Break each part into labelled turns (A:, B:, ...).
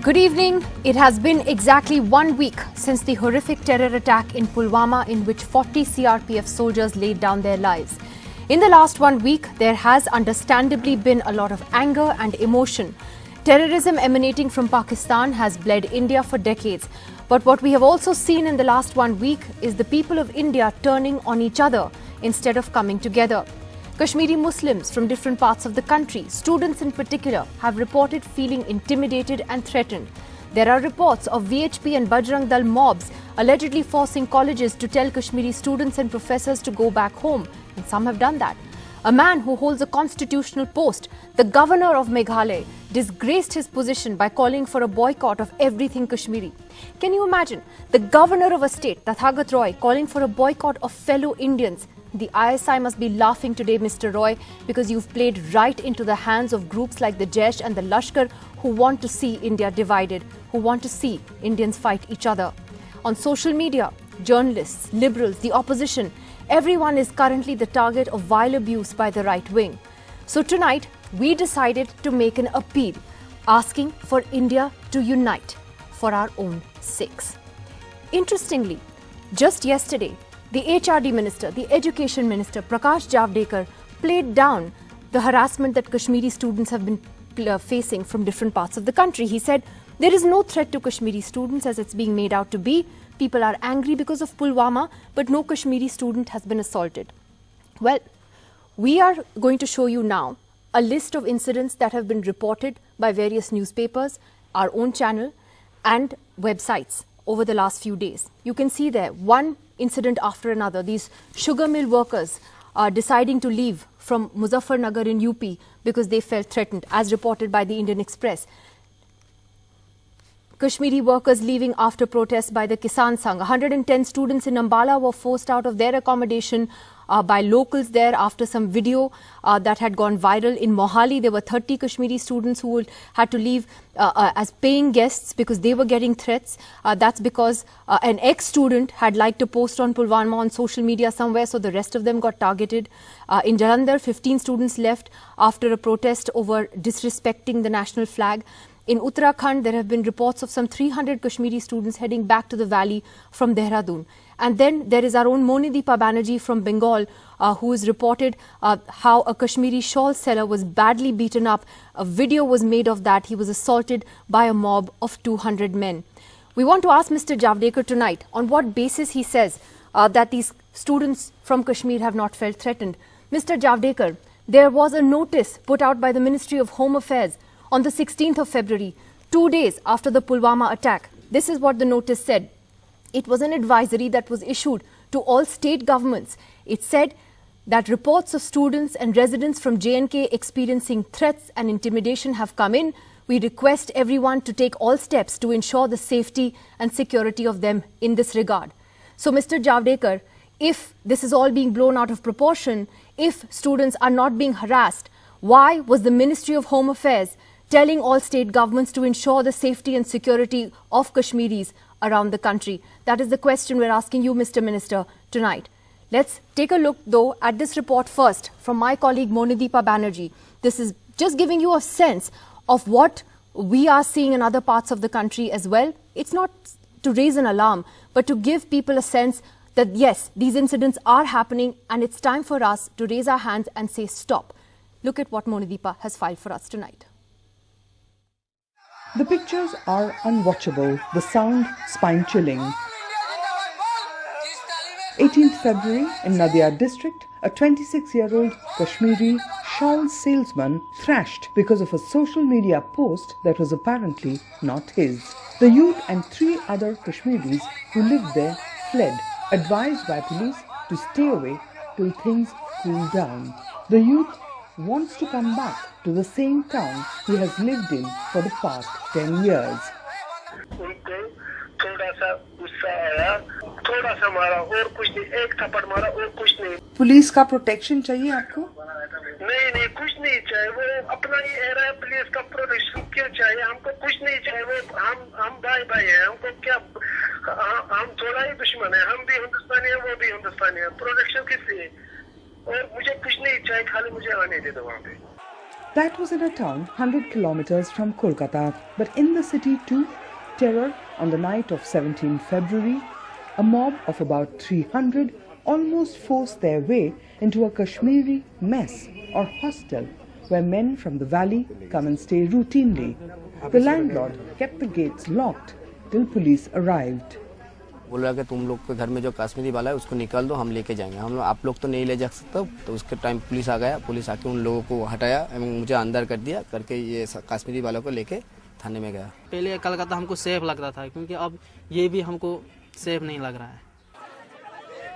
A: Good evening. It has been exactly 1 week since the horrific terror attack in Pulwama in which 40 CRPF soldiers laid down their lives. In the last 1 week, there has understandably been a lot of anger and emotion. Terrorism emanating from Pakistan has bled India for decades. But what we have also seen in the last 1 week is the people of India turning on each other instead of coming together. Kashmiri Muslims from different parts of the country, students in particular, have reported feeling intimidated and threatened. There are reports of VHP and Bajrang Dal mobs allegedly forcing colleges to tell Kashmiri students and professors to go back home, and some have done that. A man who holds a constitutional post, the governor of Meghalaya, disgraced his position by calling for a boycott of everything Kashmiri. Can you imagine the governor of a state, Tathagat Roy, calling for a boycott of fellow Indians? The ISI must be laughing today, Mr. Roy, because you've played right into the hands of groups like the Jaish and the Lashkar who want to see India divided, who want to see Indians fight each other. On social media, journalists, liberals, the opposition, everyone is currently the target of vile abuse by the right wing. So tonight, we decided to make an appeal, asking for India to unite for our own sakes. Interestingly, just yesterday, the HRD Minister, the Education Minister, Prakash Javadekar, played down the harassment that Kashmiri students have been facing from different parts of the country. He said, there is no threat to Kashmiri students as it's being made out to be. People are angry because of Pulwama, but no Kashmiri student has been assaulted. Well, we are going to show you now a list of incidents that have been reported by various newspapers, our own channel, and websites over the last few days. You can see there one incident after another. These sugar mill workers are deciding to leave from Muzaffarnagar in UP because they felt threatened, as reported by the Indian Express. Kashmiri workers leaving after protests by the Kisan Sangh. 110 students in Ambala were forced out of their accommodation by locals there after some video that had gone viral. In Mohali, there were 30 Kashmiri students who had to leave as paying guests because they were getting threats. That's because an ex-student had liked a post on Pulwama on social media somewhere, so the rest of them got targeted. In Jalandhar, 15 students left after a protest over disrespecting the national flag. In Uttarakhand, there have been reports of some 300 Kashmiri students heading back to the valley from Dehradun. And then there is our own Monideepa Banerjee from Bengal, who has reported how a Kashmiri shawl seller was badly beaten up. A video was made of that. He was assaulted by a mob of 200 men. We want to ask Mr. Javadekar tonight on what basis he says that these students from Kashmir have not felt threatened. Mr. Javadekar, there was a notice put out by the Ministry of Home Affairs on the 16th of February, 2 days after the Pulwama attack. This is what the notice said. It was an advisory that was issued to all state governments. It said that reports of students and residents from J&K experiencing threats and intimidation have come in. We request everyone to take all steps to ensure the safety and security of them in this regard. So, Mr. Javadekar, if this is all being blown out of proportion, if students are not being harassed, why was the Ministry of Home Affairs telling all state governments to ensure the safety and security of Kashmiris around the country? That is the question we're asking you, Mr. Minister, tonight. Let's take a look, though, at this report first from my colleague Monideepa Banerjee. This is just giving you a sense of what we are seeing in other parts of the country as well. It's not to raise an alarm, but to give people a sense that, yes, these incidents are happening and it's time for us to raise our hands and say stop. Look at what Monideepa has filed for us tonight.
B: The pictures are unwatchable, the sound spine-chilling. 18th February in Nadia district, a 26-year-old Kashmiri shawl salesman thrashed because of a social media post that was apparently not his. The youth and 3 other Kashmiris who lived there fled, advised by police to stay away till things cool down. The youth wants to come back to the same town he has lived in for the past 10 years. Police का protection चाहिए आपको?
C: नहीं कुछ नहीं चाहिए, वो अपना ही era है, पुलिस का प्रोटेक्शन क्यों चाहिए? हमको कुछ नहीं चाहिए, वो हम भाई हैं, हमको क्या, हम थोड़ा ही दुश्मन है, हम भी हिंदुस्तानी है, वो भी हिंदुस्तानी है, प्रोटेक्शन किस लिए? और मुझे कुछ नहीं चाहिए, खाली मुझे आने दे दो वहाँ पे।
B: That was in a town 100 kilometers from Kolkata. But in the city too, terror on the night of 17 February, a mob of about 300 almost forced their way into a Kashmiri mess or hostel where men from the valley come and stay routinely. The landlord kept the gates locked till police arrived.
D: बोल रहा कि तुम लोग के घर में जो कश्मीरी वाला है उसको निकाल दो, हम लेके जाएंगे। हम लोग आप लोग तो नहीं ले जा सकते। तो उसके टाइम पुलिस आ गया, पुलिस आके उन लोगों को हटाया एवं मुझे अंदर कर दिया, करके ये कश्मीरी वालों को लेके थाने में गया।
E: पहले कलकत्ता हमको सेफ लगता था, क्योंकि अब ये भी हमको सेफ नहीं लग रहा है।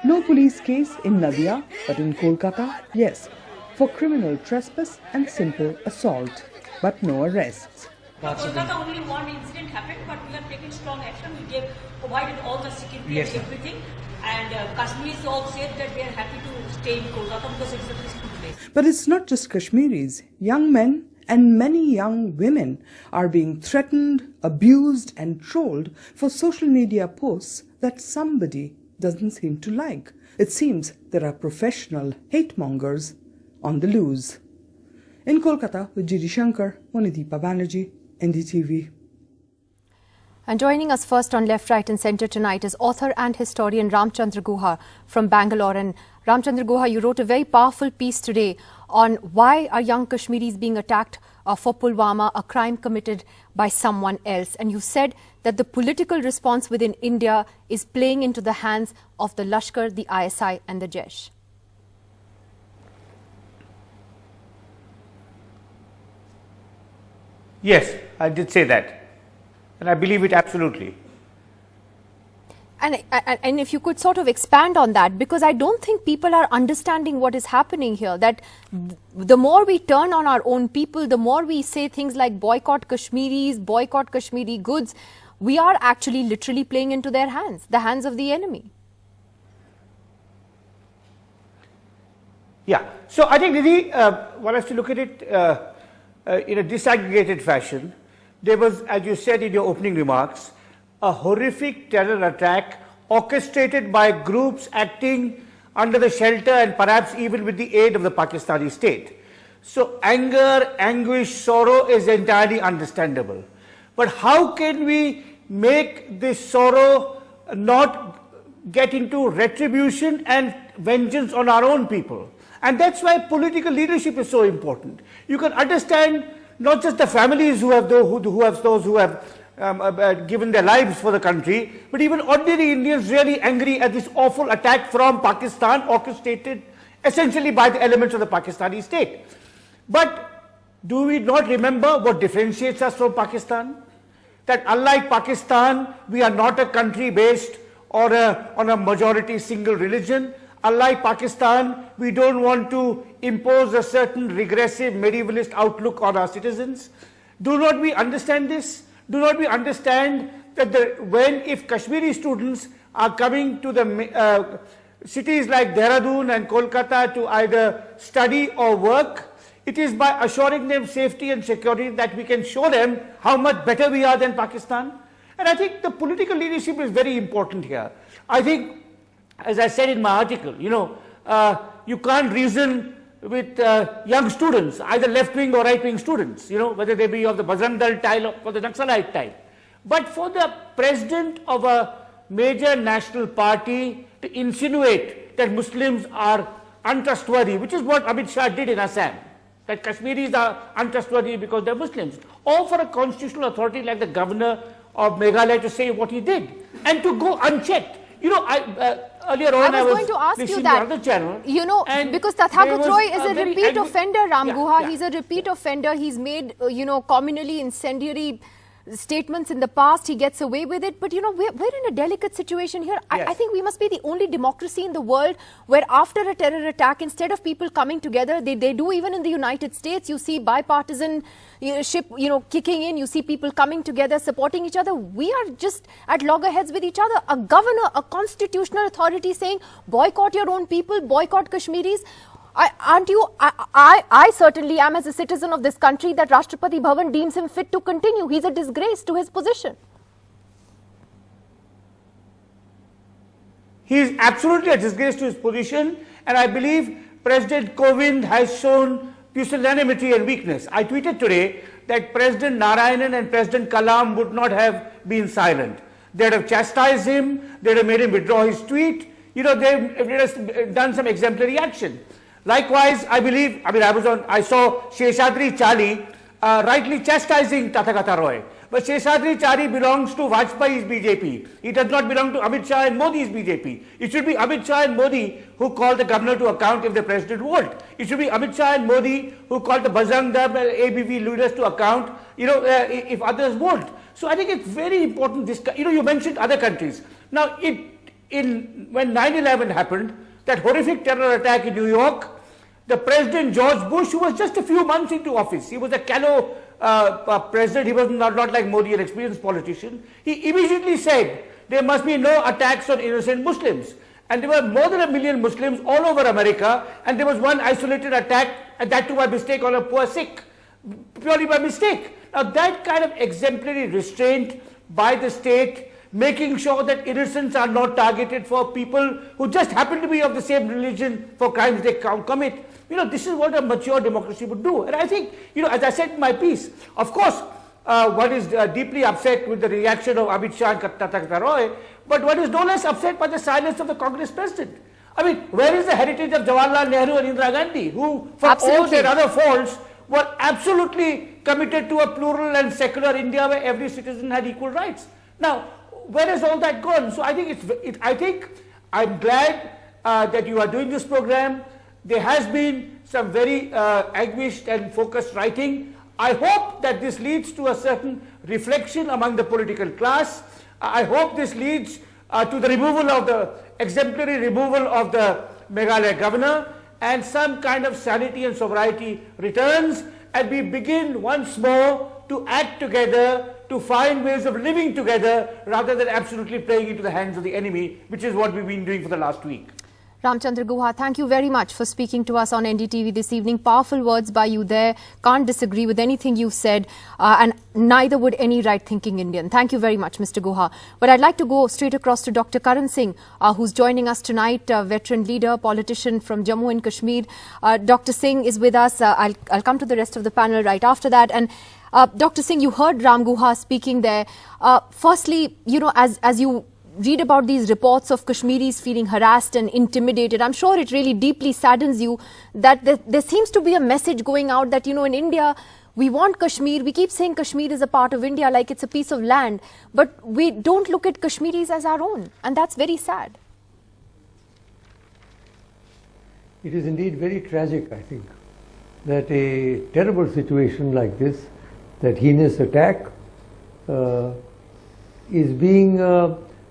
B: No police case in Nadia, but in Kolkata, yes, for criminal trespass and simple assault, but no arrests.
F: Kolkata only one incident happened, but we have taken strong action. We provided all the security and everything. And Kashmiris all said that they are happy to stay in Kolkata because it's a peaceful place.
B: But it's not just Kashmiris. Young men and many young women are being threatened, abused and trolled for social media posts that somebody doesn't seem to like. It seems there are professional hate mongers on the loose. In Kolkata with G.D. Shankar, Monideepa Banerjee, NDTV.
A: And joining us first on Left, Right and Centre tonight is author and historian Ramchandra Guha from Bangalore. And Ramchandra Guha, you wrote a very powerful piece today on why are young Kashmiris being attacked for Pulwama, a crime committed by someone else. And you said that the political response within India is playing into the hands of the Lashkar, the ISI and the Jaish.
G: Yes, I did say that. And I believe it absolutely.
A: And if you could sort of expand on that, because I don't think people are understanding what is happening here, that the more we turn on our own people, the more we say things like boycott Kashmiris, boycott Kashmiri goods, we are actually literally playing into their hands, the hands of the enemy.
G: Yeah. So I think, Nidhi, one has to look at it in a disaggregated fashion. There was, as you said in your opening remarks, a horrific terror attack orchestrated by groups acting under the shelter and perhaps even with the aid of the Pakistani state. So anger, anguish, sorrow is entirely understandable. But how can we make this sorrow not get into retribution and vengeance on our own people? And that's why political leadership is so important. You can understand not just the families who have those who have given their lives for the country, but even ordinary Indians really angry at this awful attack from Pakistan, orchestrated essentially by the elements of the Pakistani state. But do we not remember what differentiates us from Pakistan? That unlike Pakistan, we are not a country based on a majority single religion. Unlike Pakistan, we don't want to impose a certain regressive medievalist outlook on our citizens. Do not we understand this? Do not we understand that if Kashmiri students are coming to the cities like Dehradun and Kolkata to either study or work, it is by assuring them safety and security that we can show them how much better we are than Pakistan. And I think the political leadership is very important here. I think, as I said in my article, you can't reason with young students, either left-wing or right-wing students, whether they be of the Bajrang Dal type or the Naxalite type. But for the president of a major national party to insinuate that Muslims are untrustworthy, which is what Amit Shah did in Assam, that Kashmiris are untrustworthy because they're Muslims, or for a constitutional authority like the governor of Meghalaya to say what he did, and to go unchecked. Earlier on
A: I was going to ask you that, because Tathagat Roy is a repeat offender, Ram Guha. He's a repeat offender. He's made, communally incendiary statements in the past. He gets away with it. But, we're in a delicate situation here. I think we must be the only democracy in the world where after a terror attack, instead of people coming together, they do even in the United States, you see bipartisanship, kicking in. You see people coming together, supporting each other. We are just at loggerheads with each other. A governor, a constitutional authority saying, boycott your own people, boycott Kashmiris. I certainly am, as a citizen of this country, that Rashtrapati Bhavan deems him fit to continue. He's a disgrace to his position.
G: He is absolutely a disgrace to his position, and I believe President Kovind has shown pusillanimity and weakness. I tweeted today that President Narayanan and President Kalam would not have been silent. They'd have chastised him, they'd have made him withdraw his tweet, you know, they've done some exemplary action. Likewise, I saw Sheshadri Chali rightly chastising Tathagata Roy. But Sheshadri Chari belongs to Vajpayee's BJP. He does not belong to Amit Shah and Modi's BJP. It should be Amit Shah and Modi who call the governor to account if the president won't. It should be Amit Shah and Modi who call the Bajrang Dal and ABV leaders to account, you know, if others won't. So I think it's very important. You mentioned other countries. Now, when 9/11 happened, that horrific terror attack in New York, the President George Bush, who was just a few months into office, he was a callow president, he was not like Modi, an experienced politician, he immediately said there must be no attacks on innocent Muslims. And there were more than 1 million Muslims all over America, and there was one isolated attack, and that too by mistake on a poor Sikh, purely by mistake. Now that kind of exemplary restraint by the state, making sure that innocents are not targeted for people who just happen to be of the same religion for crimes they commit. You know, this is what a mature democracy would do. And I think, you know, as I said in my piece, of course, one is deeply upset with the reaction of Amit Shah and Tathagata Roy, but one is no less upset by the silence of the Congress president. I mean, where is the heritage of Jawaharlal Nehru and Indira Gandhi, who, for all their other faults, were absolutely committed to a plural and secular India where every citizen had equal rights? Now, where has all that gone? So I think I'm glad that you are doing this program. There has been some very anguished and focused writing. I hope that this leads to a certain reflection among the political class. I hope this leads to the removal of the exemplary removal of the Meghalaya governor, and some kind of sanity and sobriety returns, and we begin once more to act together, to find ways of living together rather than absolutely playing into the hands of the enemy, which is what we've been doing for the last week.
A: Ramchandra Guha, thank you very much for speaking to us on NDTV this evening. Powerful words by you there. Can't disagree with anything you've said, and neither would any right-thinking Indian. Thank you very much, Mr. Guha. But I'd like to go straight across to Dr. Karan Singh, who's joining us tonight, veteran leader, politician from Jammu and Kashmir. Dr. Singh is with us. I'll come to the rest of the panel right after that. And Dr. Singh, you heard Ram Guha speaking there. Firstly, you know, as you read about these reports of Kashmiris feeling harassed and intimidated, I'm sure it really deeply saddens you that there seems to be a message going out that, you know, in India, we want Kashmir. We keep saying Kashmir is a part of India like it's a piece of land, but we don't look at Kashmiris as our own. And that's very sad.
H: It is indeed very tragic, I think, that a terrible situation like this, that heinous attack, is being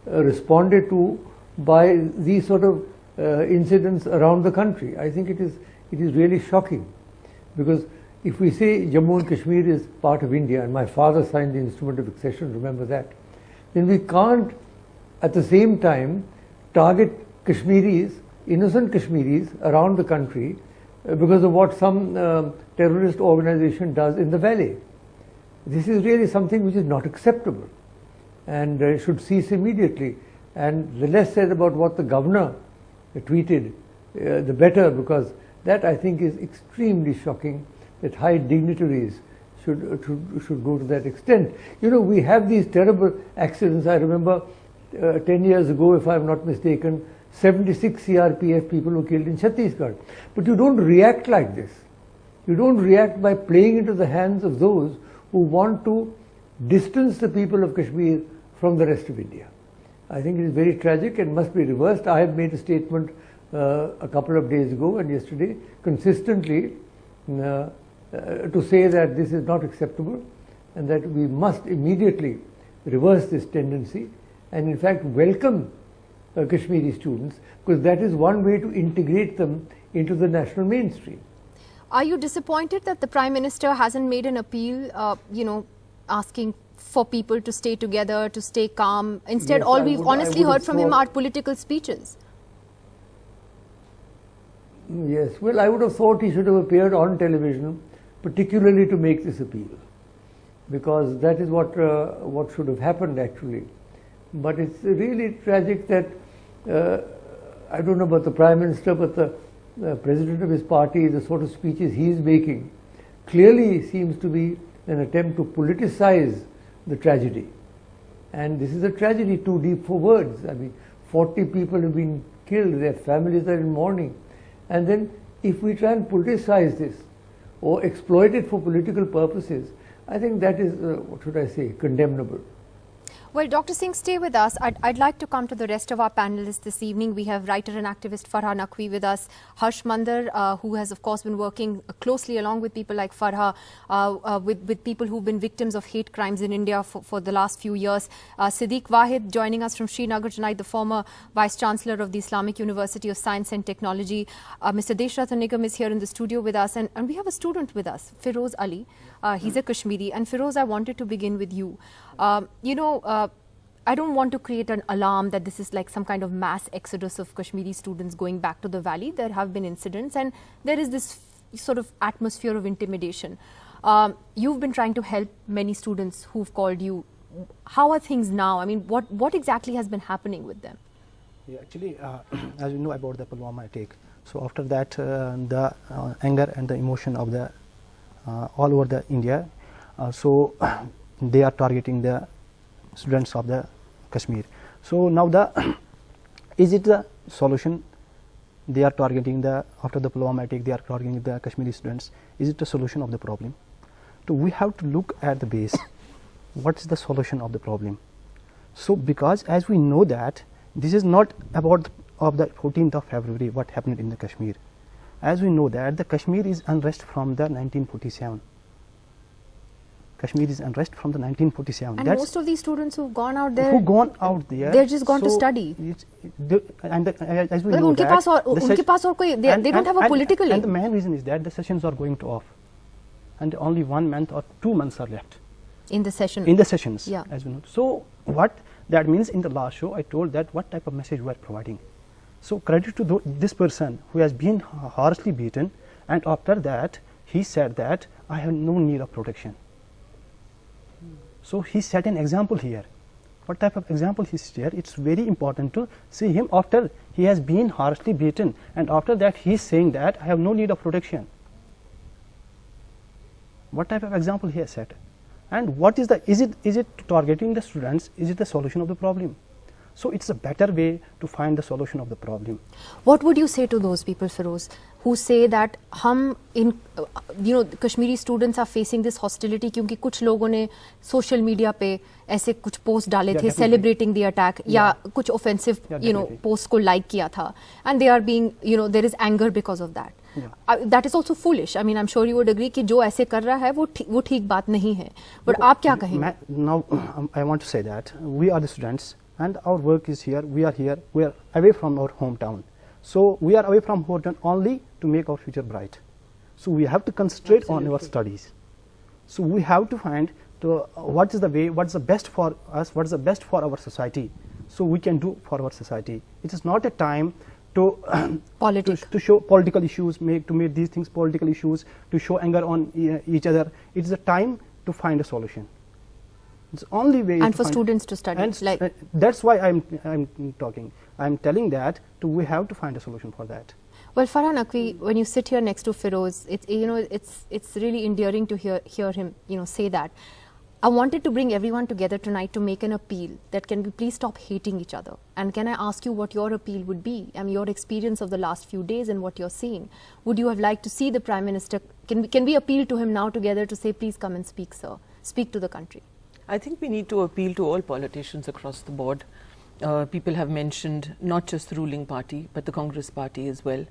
H: responded to by these sort of incidents around the country. I think it is really shocking, because if we say Jammu and Kashmir is part of India, and my father signed the instrument of accession, remember that, then we can't at the same time target Kashmiris, innocent Kashmiris around the country because of what some terrorist organization does in the valley. This is really something which is not acceptable, and should cease immediately. And the less said about what the governor tweeted, the better, because that, I think, is extremely shocking, that high dignitaries should go to that extent. You know, we have these terrible accidents. I remember 10 years ago, if I'm not mistaken, 76 CRPF people were killed in Chhattisgarh. But you don't react like this. You don't react by playing into the hands of those who want to distance the people of Kashmir from the rest of India. I think it is very tragic and must be reversed. I have made a statement a couple of days ago and yesterday consistently to say that this is not acceptable and that we must immediately reverse this tendency and in fact welcome Kashmiri students, because that is one way to integrate them into the national mainstream.
A: Are you disappointed that the Prime Minister hasn't made an appeal, you know, asking for people to stay together, to stay calm? Instead,
H: Yes,
A: all we've honestly heard from him are political speeches.
H: Yes, well, I would have thought he should have appeared on television, particularly to make this appeal, because that is what should have happened actually. But it's really tragic that I don't know about the Prime Minister, but the president of his party, the sort of speeches he is making, clearly seems to be an attempt to politicize the tragedy. And this is a tragedy too deep for words. I mean, 40 people have been killed, their families are in mourning. And then if we try and politicize this or exploit it for political purposes, I think that is, what should I say, condemnable.
A: Well, Dr. Singh, stay with us. I'd like to come to the rest of our panelists this evening. We have writer and activist Farha Naqvi with us, Harsh Mandar, who has, of course, been working closely along with people like Farha, with people who've been victims of hate crimes in India for the last few years. Siddiq Wahid joining us from Srinagar tonight, the former Vice-Chancellor of the Islamic University of Science and Technology. Mr. Deshratha Nigam is here in the studio with us. And we have a student with us, Feroz Ali. He's a Kashmiri. And Feroz, I wanted to begin with you. I don't want to create an alarm that this is like some kind of mass exodus of Kashmiri students going back to the valley. There have been incidents and there is this sort of atmosphere of intimidation. You've been trying to help many students who've called you. How are things now? I mean, what exactly has been happening with them?
I: Yeah, actually, as you know about the Pulwama attack, so after that, the anger and the emotion of the all over the India, so they are targeting the students of the Kashmir. So now is it the solution? They are targeting after the Pulwama attack, they are targeting the Kashmiri students. Is it the solution of the problem? So we have to look at the base. What is the solution of the problem? So because as we know that this is not about of the 14th of February what happened in the Kashmir. As we know that the Kashmir is unrest from the 1947. Kashmir is unrest from the 1947.
A: And most of these students who've gone out there, they're just gone to study.
I: As we know that,
A: they don't have a political aim.
I: And the main reason is that the sessions are going to off, and only 1 month or 2 months are left.
A: In the session.
I: In the sessions,
A: yeah.
I: As we know. So what that means, in the last show I told that what type of message we are providing. So credit to this person who has been harshly beaten, and after that he said that I have no need of protection. So he set an example here. What type of example he set here? It's very important to see him after he has been harshly beaten, and after that he is saying that I have no need of protection. What type of example he has set? And what is is it targeting the students? Is it the solution of the problem? So it's a better way to find the solution of the problem.
A: What would you say to those people, Feroz, who say that Kashmiri students are facing this hostility क्योंकि कुछ लोगों ने social media पे ऐसे कुछ post डाले थे celebrating the attack या कुछ offensive post को like किया था, and they are being there is anger because of that. That is also foolish. I mean, I'm sure you would agree कि जो ऐसे कर रहा है वो ठीक बात नहीं है. But आप क्या कहेंगे?
I: Now I want to say that we are the students. And our work is here, we are away from our hometown. So we are away from hometown only to make our future bright. So we have to concentrate on our studies. So we have to find what is the way, what is the best for us, what is the best for our society. So we can do for our society. It is not a time to to show political issues, to make these things political issues, to show anger on each other. It is a time to find a solution. It's only way
A: and for students to study.
I: And that's why I'm talking. I'm telling that we have to find a solution for that.
A: Well, Farha Naqvi, when you sit here next to Feroz, it's really endearing to hear him say that. I wanted to bring everyone together tonight to make an appeal that can we please stop hating each other. And can I ask you what your appeal would be? I mean, your experience of the last few days and what you're seeing. Would you have liked to see the Prime Minister? Can we appeal to him now together to say, please come and speak, sir. Speak to the country.
J: I think we need to appeal to all politicians across the board. People have mentioned not just the ruling party, but the Congress party as well.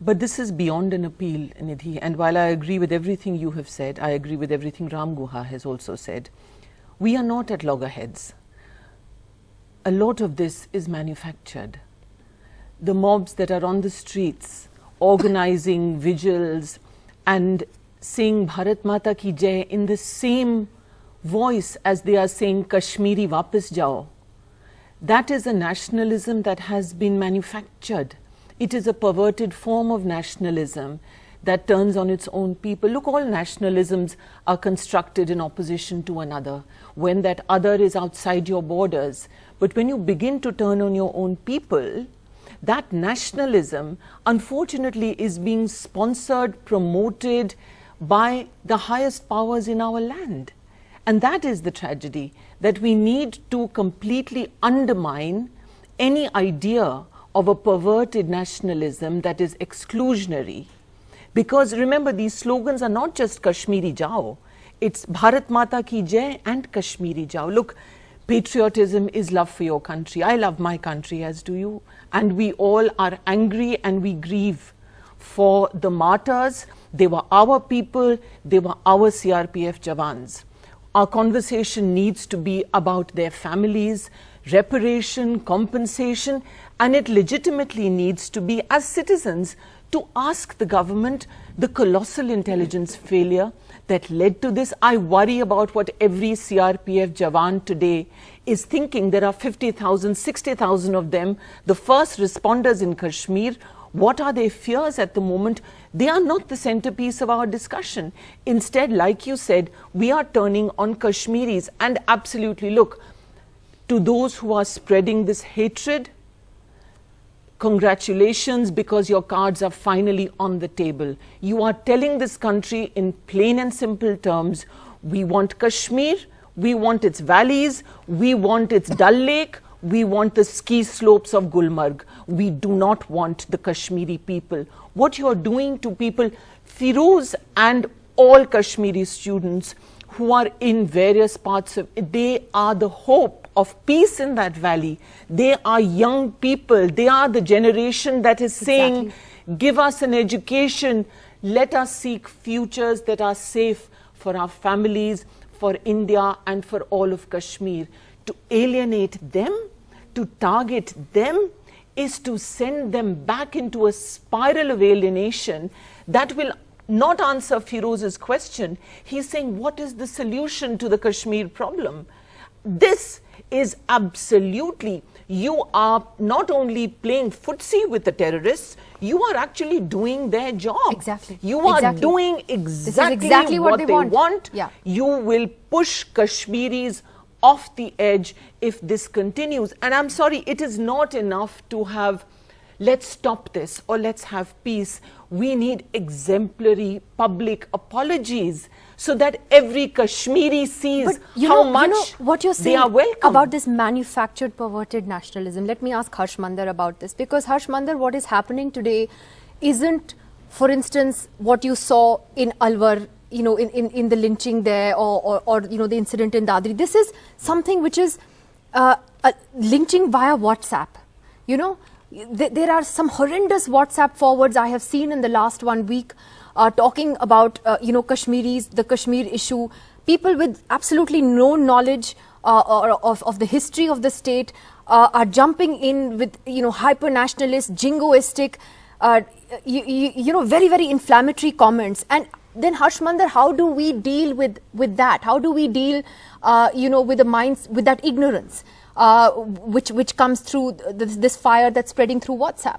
J: But this is beyond an appeal, Nidhi. And while I agree with everything you have said, I agree with everything Ram Guha has also said. We are not at loggerheads. A lot of this is manufactured. The mobs that are on the streets, organizing vigils and saying Bharat Mata ki Jai in the same voice as they are saying Kashmiri Wapas Jao. That is a nationalism that has been manufactured. It is a perverted form of nationalism that turns on its own people. Look, all nationalisms are constructed in opposition to another, when that other is outside your borders. But when you begin to turn on your own people, that nationalism, unfortunately, is being sponsored, promoted by the highest powers in our land. And that is the tragedy, that we need to completely undermine any idea of a perverted nationalism that is exclusionary. Because remember, these slogans are not just Kashmiri Jao, it's Bharat Mata Ki Jai and Kashmiri Jao. Look, patriotism is love for your country. I love my country, as do you. And we all are angry and we grieve for the martyrs. They were our people, they were our CRPF Jawans. Our conversation needs to be about their families, reparation, compensation, and it legitimately needs to be, as citizens, to ask the government the colossal intelligence failure that led to this. I worry about what every CRPF Jawan today is thinking. There are 50,000, 60,000 of them, the first responders in Kashmir. What are their fears at the moment? They are not the centerpiece of our discussion. Instead, like you said, we are turning on Kashmiris. And absolutely, look, to those who are spreading this hatred, congratulations, because your cards are finally on the table. You are telling this country in plain and simple terms, we want Kashmir, we want its valleys, we want its Dal Lake, we want the ski slopes of Gulmarg. We do not want the Kashmiri people. What you are doing to people, Firoz and all Kashmiri students who are in various parts of it, they are the hope of peace in that valley. They are young people. They are the generation that is saying, give us an education. Let us seek futures that are safe for our families, for India and for all of Kashmir. To alienate them, to target them, is to send them back into a spiral of alienation that will not answer Firoz's question. He's saying, what is the solution to the Kashmir problem? This is absolutely, you are not only playing footsie with the terrorists, you are actually doing their job.
A: Exactly.
J: You are doing exactly what they want.
A: Yeah.
J: You will push Kashmiris off the edge if this continues. And I'm sorry, it is not enough to have, let's stop this or let's have peace. We need exemplary public apologies so that every Kashmiri sees how much
A: what you're saying
J: they are welcome.
A: About this manufactured, perverted nationalism. Let me ask Harsh Mandar about this, because Harsh Mandar, what is happening today isn't, for instance, what you saw in Alwar, in the lynching there, or the incident in Dadri. This is something which is lynching via WhatsApp. There are some horrendous WhatsApp forwards I have seen in the last 1 week talking about, Kashmiris, the Kashmir issue. People with absolutely no knowledge of the history of the state are jumping in with, hyper-nationalist, jingoistic, very, very inflammatory comments. And then Harsh Mandar, how do we deal with that? How do we deal, with the minds, with that ignorance? Which comes through this fire that's spreading through WhatsApp.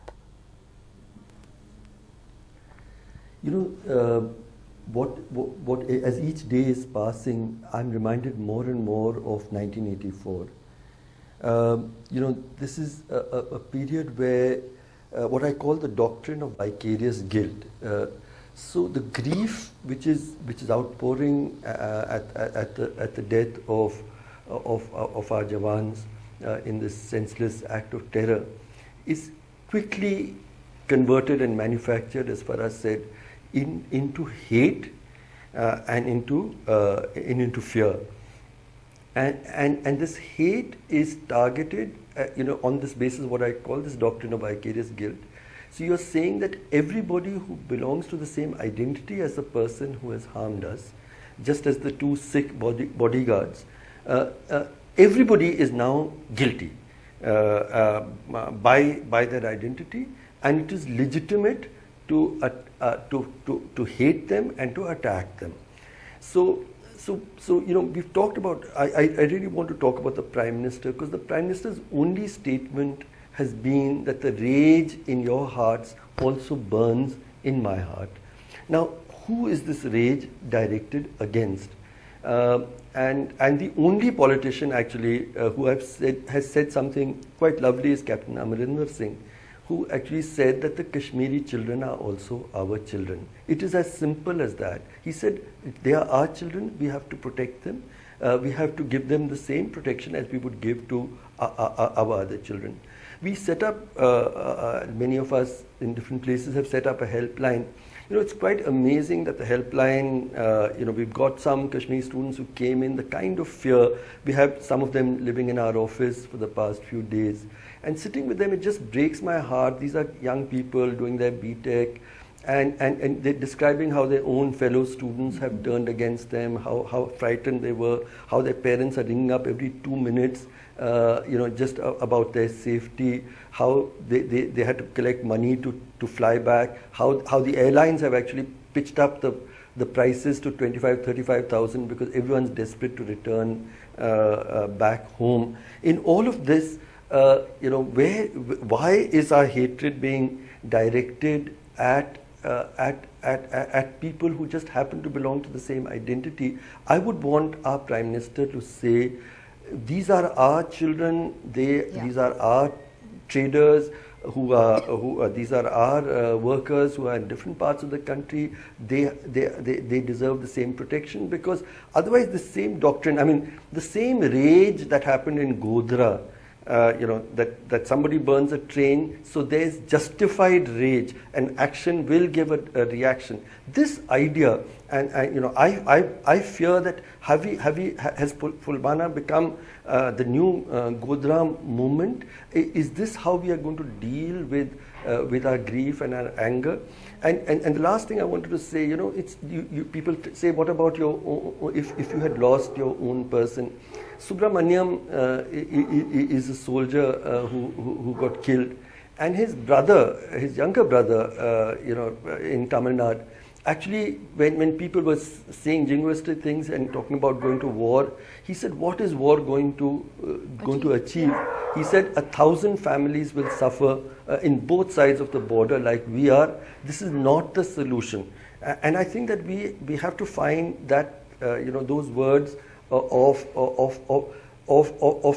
K: What as each day is passing, I'm reminded more and more of 1984. This is a period where what I call the doctrine of vicarious guilt. So the grief which is outpouring at the death of our Jawans in this senseless act of terror is quickly converted and manufactured, as Farah said, into hate and into fear. And this hate is targeted, on this basis, what I call this doctrine of vicarious guilt. So you're saying that everybody who belongs to the same identity as the person who has harmed us, just as the two Sikh bodyguards, everybody is now guilty by their identity, and it is legitimate to hate them and to attack them. So we've talked about. I really want to talk about the Prime Minister, because the Prime Minister's only statement has been that the rage in your hearts also burns in my heart. Now, who is this rage directed against? And the only politician actually who has said something quite lovely is Captain Amarinder Singh, who actually said that the Kashmiri children are also our children. It is as simple as that. He said, they are our children, we have to protect them. We have to give them the same protection as we would give to our other children. We set up, many of us in different places have set up a helpline. You know, it's quite amazing that the helpline, you know, we've got some Kashmiri students who came in, the kind of fear. We have some of them living in our office for the past few days. And sitting with them, it just breaks my heart. These are young people doing their BTech, and they're describing how their own fellow students have turned against them, how frightened they were, how their parents are ringing up every 2 minutes, you know, just about their safety, how they had to collect money to fly back, how the airlines have actually pitched up the prices to 35,000-35,000 because everyone's desperate to return back home. In all of this, you know, why is our hatred being directed at people who just happen to belong to the same identity? I would want our Prime Minister to say, these are our children, these are our traders, these are our workers who are in different parts of the country. They deserve the same protection, because otherwise the same doctrine, I mean, the same rage that happened in Godhra, you know, that somebody burns a train, so there's justified rage, and action will give a reaction. This idea, and you know, I fear that has Pulwama become the new Godhra movement? Is this how we are going to deal with our grief and our anger? And the last thing I wanted to say, you know, it's people say, what about your own, if you had lost your own person? Subramaniam is a soldier who got killed, and his brother, his younger brother, you know, in Tamil Nadu, actually, when people were saying jingoistic things and talking about going to war, he said, what is war going to achieve? He said, 1,000 families will suffer in both sides of the border like we are. This is not the solution. And I think that we have to find that, you know, those words of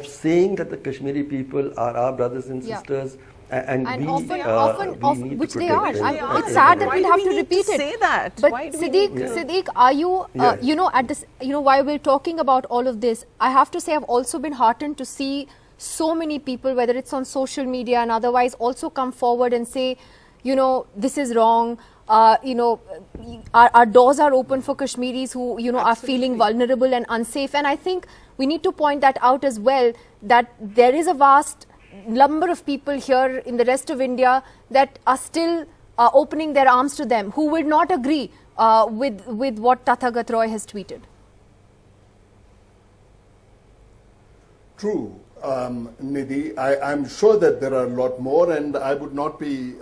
K: saying that the Kashmiri people are our brothers and sisters. And
A: often, which they are. It's sad that we'll have to repeat it.
J: Say that.
A: But Siddiq, are you, you know, at this, you know, while we're talking about all of this, I have to say I've also been heartened to see so many people, whether it's on social media and otherwise, also come forward and say, you know, this is wrong. You know, our doors are open for Kashmiris who, you know, are feeling vulnerable and unsafe. And I think we need to point that out as well, that there is a vast number of people here in the rest of India that are still opening their arms to them, who will not agree with what Tathagat Roy has tweeted.
L: True, Nidhi. I'm sure that there are a lot more, and I would not be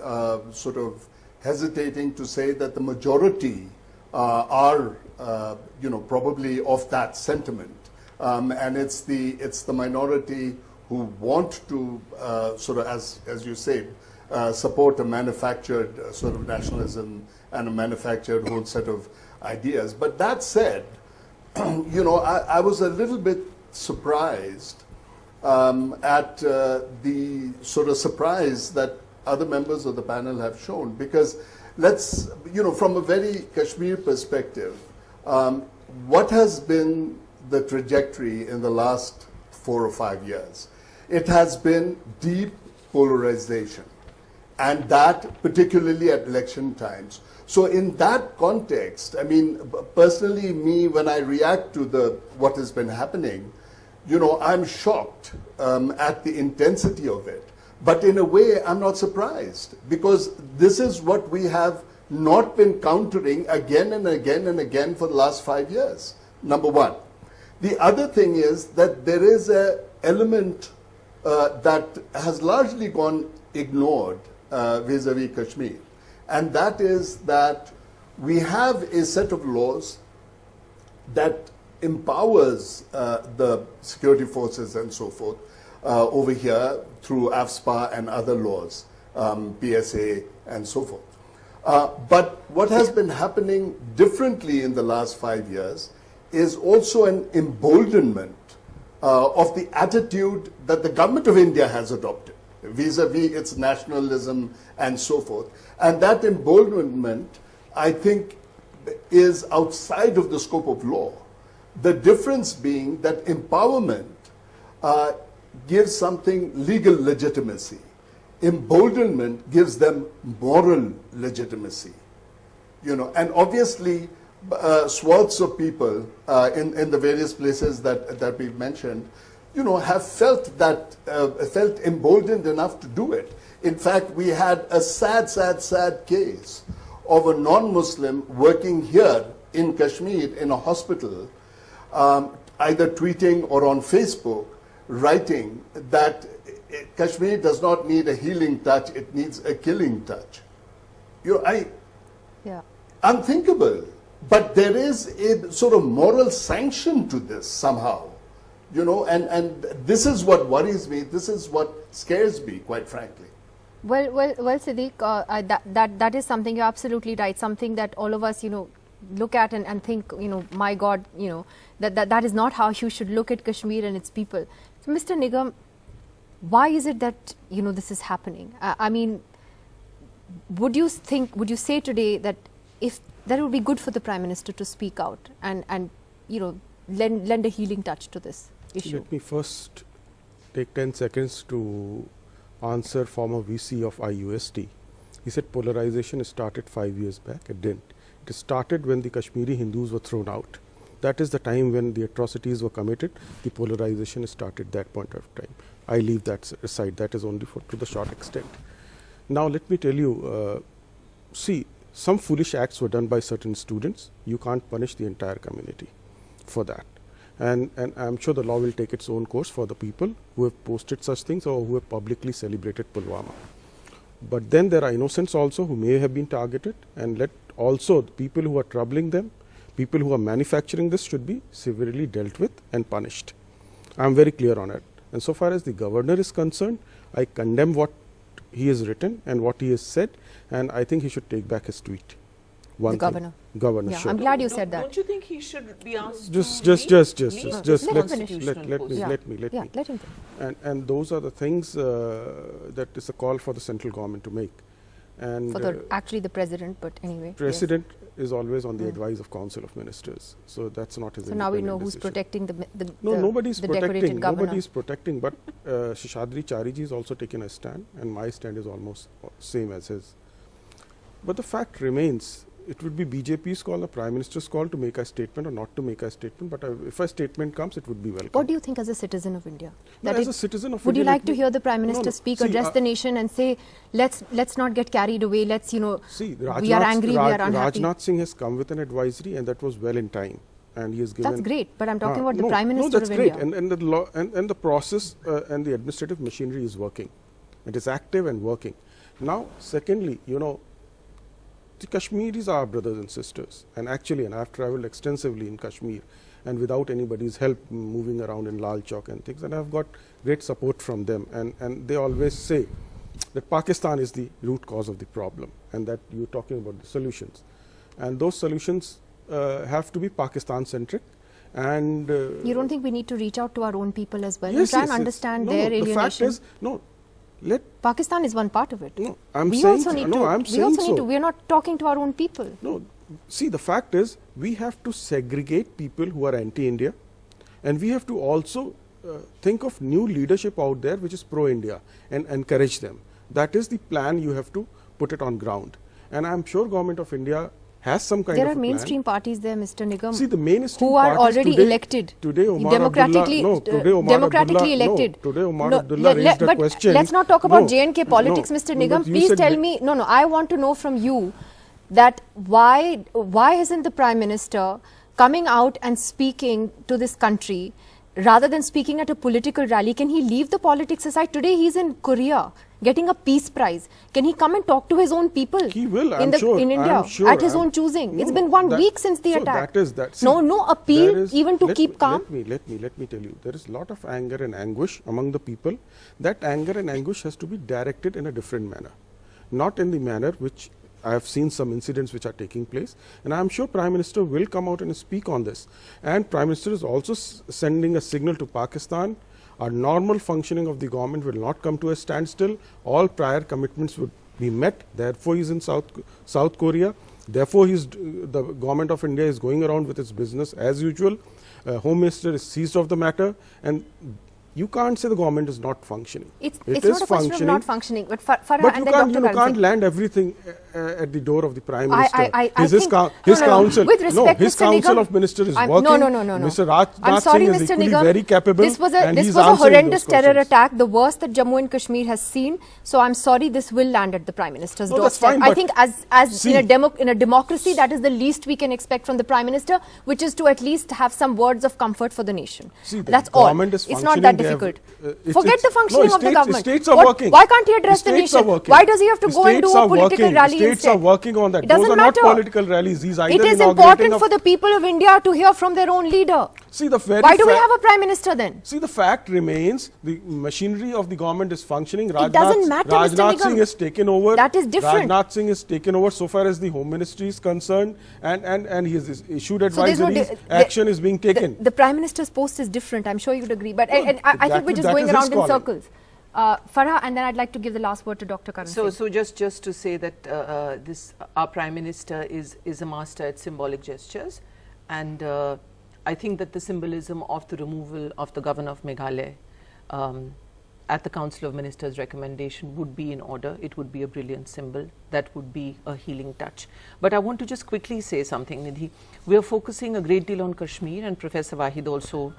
L: sort of hesitating to say that the majority are, you know, probably of that sentiment, and it's the minority who want to sort of, as you said, support a manufactured sort of nationalism and a manufactured whole set of ideas. But that said, you know, I was a little bit surprised at the sort of surprise that other members of the panel have shown, because let's, you know, from a very Kashmir perspective, what has been the trajectory in the last 4 or 5 years? It has been deep polarization, and that particularly at election times. So in that context, I mean, personally, when I react to what has been happening, you know, I'm shocked at the intensity of it. But in a way, I'm not surprised, because this is what we have not been countering again and again and again for the last 5 years, number one. The other thing is that there is an element that has largely gone ignored vis-a-vis Kashmir, and that is that we have a set of laws that empowers the security forces and so forth over here through AFSPA and other laws, PSA and so forth. But what has been happening differently in the last 5 years is also an emboldenment of the attitude that the government of India has adopted. vis-a-vis its nationalism and so forth. And that emboldenment, I think, is outside of the scope of law. The difference being that empowerment gives something legal legitimacy. Emboldenment gives them moral legitimacy. You know, and obviously swaths of people in the various places that we've mentioned, you know, have felt emboldened enough to do it. In fact, we had a sad case of a non-Muslim working here in Kashmir in a hospital, either tweeting or on Facebook, writing that Kashmir does not need a healing touch, it needs a killing touch. You know, unthinkable. But there is a sort of moral sanction to this somehow. You know, and this is what worries me, this is what scares me, quite frankly.
A: Well, Siddiq, that is something, you're absolutely right, something that all of us, you know, look at and think, you know, my God, you know, that is not how you should look at Kashmir and its people. So, Mr. Nigam, why is it that, you know, this is happening? I mean, would you say today that if that would be good for the Prime Minister to speak out and you know, lend a healing touch to this issue?
M: Let me first take 10 seconds to answer former VC of IUST. He said polarization started 5 years back. It didn't. It started when the Kashmiri Hindus were thrown out. That is the time when the atrocities were committed. The polarization started that point of time. I leave that aside. That is only to the short extent. Now let me tell you, see, some foolish acts were done by certain students. You can't punish the entire community for that. And I'm sure the law will take its own course for the people who have posted such things or who have publicly celebrated Pulwama. But then there are innocents also who may have been targeted, and let also the people who are troubling them, people who are manufacturing this, should be severely dealt with and punished. I'm very clear on it. And so far as the governor is concerned, I condemn what he has written and what he has said, and I think he should take back his tweet.
A: The governor.
M: Governor
A: yeah,
M: should.
A: I'm glad you said that.
J: Don't you think he should be asked?
M: Let me. And those are the things that is a call for the central government to make. And
A: for actually the president, but anyway.
M: President is always on the advice of Council of Ministers, so that's not his. So
A: now we know who's protecting the
M: nobody's protecting.
A: Governor.
M: Nobody's protecting. But Shishadri Chariji has also taken a stand, and my stand is almost same as his. But the fact remains, it would be BJP's call, the Prime Minister's call to make a statement or not to make a statement. But if a statement comes, it would be welcome.
A: What do you think as a citizen of India?
M: No, as a citizen of
A: would
M: India,
A: you like to hear the Prime Minister speak, address the nation, and say, let's not get carried away. Let's, you know, we are angry, we are unhappy.
M: Rajnath Singh has come with an advisory, and that was well in time. And he has given.
A: That's great, but I'm talking about the Prime Minister of India.
M: No, that's great, and the law and the process and the administrative machinery is working. It is active and working. Now, secondly, you know, the Kashmiris are our brothers and sisters, and actually, and I've travelled extensively in Kashmir, and without anybody's help, moving around in Lal Chowk and things, and I've got great support from them, and they always say that Pakistan is the root cause of the problem, and that you're talking about the solutions, and those solutions have to be Pakistan-centric. And
A: you don't think we need to reach out to our own people as well,
M: yes,
A: and try and understand their alienation?
M: The fact is,
A: Pakistan is one part of it.
M: No, we also need
A: to. We are not talking to our own people.
M: No, see, the fact is, we have to segregate people who are anti-India, and we have to also think of new leadership out there which is pro-India and encourage them. That is the plan. You have to put it on ground, and I'm sure Government of India has some kind of a plan.
A: There are mainstream parties there, Mr. Nigam,
M: see, the mainstream
A: who are already elected, democratically elected.
M: Today Omar Abdullah raised a question.
A: Let's not talk about J&K politics, Mr. Nigam. Please tell me. No, I want to know from you that why isn't the Prime Minister coming out and speaking to this country rather than speaking at a political rally? Can he leave the politics aside? Today he's in Korea getting a peace prize. Can he come and talk to his own people?
M: He will,
A: in India, at his own choosing. It's been 1 week since the attack. No appeal even to keep calm.
M: Let me tell you, there is a lot of anger and anguish among the people. That anger and anguish has to be directed in a different manner, not in the manner which I have seen some incidents which are taking place, and I am sure Prime Minister will come out and speak on this. And Prime Minister is also sending a signal to Pakistan. our normal functioning of the government will not come to a standstill. All prior commitments would be met. Therefore, he is in South Korea. Therefore, the government of India is going around with its business as usual. Home Minister is seized of the matter, and you can't say the government is not functioning.
A: It's not a question of not functioning, but Farah
M: but
A: and
M: you
A: then
M: can't,
A: Dr.
M: can't land everything at the door of the Prime Minister.
A: His
M: council,
A: with respect,
M: his
A: Mr.
M: council
A: Nigam,
M: of ministers is
A: no.
M: working. Mr.
A: I'm sorry,
M: Singh is
A: Mr.
M: equally
A: Nigam,
M: very capable.
A: This was a horrendous terror attack, the worst that Jammu and Kashmir has seen. So I'm sorry, this will land at the Prime Minister's doorstep.
M: Fine,
A: I think as in a democracy, that is the least we can expect from the Prime Minister, which is to at least have some words of comfort for the nation. That's all. It's not that difficult. Forget the functioning of the government.
M: States are working.
A: Why can't he address the nation? Why does he have to go and do a political rally instead?
M: States are working on that.
A: It doesn't matter.
M: Not political rallies. These
A: it is important for the people of India to hear from their own leader. Why do we have a Prime Minister then?
M: See, the fact remains, the machinery of the government is functioning.
A: It doesn't matter,
M: Rajnath Singh has taken over.
A: That is different.
M: Rajnath Singh has taken over so far as the Home Ministry is concerned, and he has issued advisories. Action is being taken.
A: The Prime Minister's post is different. I'm sure you'd agree. But I think we're just going around in circles. Farah, and then I'd like to give the last word to Dr. Karan Singh.
J: So just to say that our Prime Minister is a master at symbolic gestures, and I think that the symbolism of the removal of the Governor of Meghalaya at the Council of Ministers' recommendation would be in order. It would be a brilliant symbol. That would be a healing touch. But I want to just quickly say something, Nidhi. We are focusing a great deal on Kashmir, and Professor Wahid also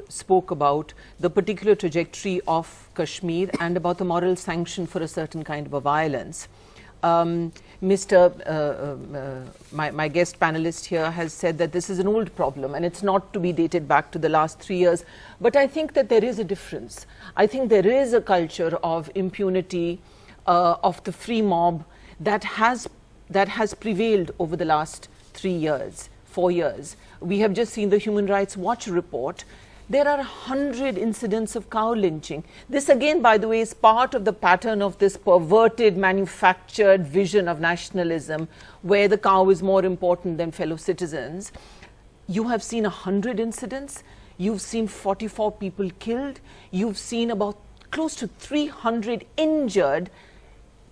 J: spoke about the particular trajectory of Kashmir and about the moral sanction for a certain kind of a violence. My guest panelist here has said that this is an old problem and it's not to be dated back to the last 3 years. But I think that there is a difference. I think there is a culture of impunity, of the free mob that has prevailed over the last 3 years, 4 years. We have just seen the Human Rights Watch report. There are 100 incidents of cow lynching. This again, by the way, is part of the pattern of this perverted, manufactured vision of nationalism, where the cow is more important than fellow citizens. You have seen 100 incidents. You've seen 44 people killed. You've seen about close to 300 injured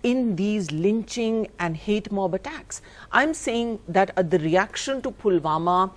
J: in these lynching and hate mob attacks. I'm saying that the reaction to Pulwama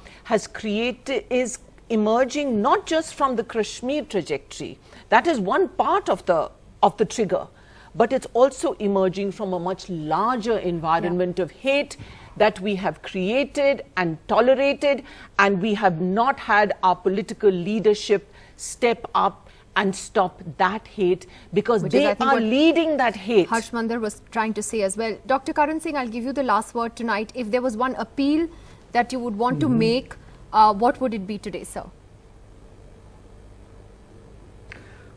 J: is emerging not just from the Kashmir trajectory. That is one part of the trigger, but it's also emerging from a much larger environment of hate that we have created and tolerated, and we have not had our political leadership step up and stop that hate, because they are leading that hate.
A: Harsh Mandar was trying to say as well. Dr. Karan Singh, I'll give you the last word tonight. If there was one appeal that you would want to make, what would it be today, sir?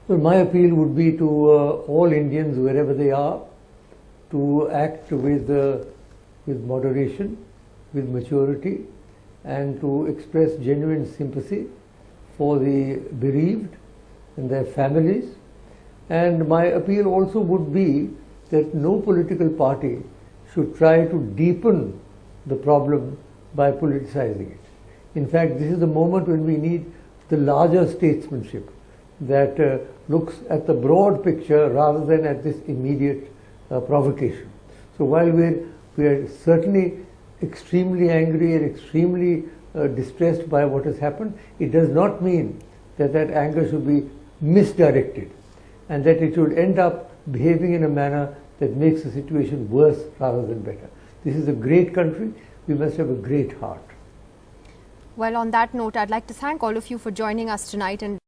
H: Well, my appeal would be to all Indians, wherever they are, to act with moderation, with maturity, and to express genuine sympathy for the bereaved and their families. And my appeal also would be that no political party should try to deepen the problem by politicizing it. In fact, this is the moment when we need the larger statesmanship that looks at the broad picture rather than at this immediate provocation. So while we are certainly extremely angry and extremely distressed by what has happened, it does not mean that that anger should be misdirected and that it should end up behaving in a manner that makes the situation worse rather than better. This is a great country. We must have a great heart.
A: Well, on that note, I'd like to thank all of you for joining us tonight. And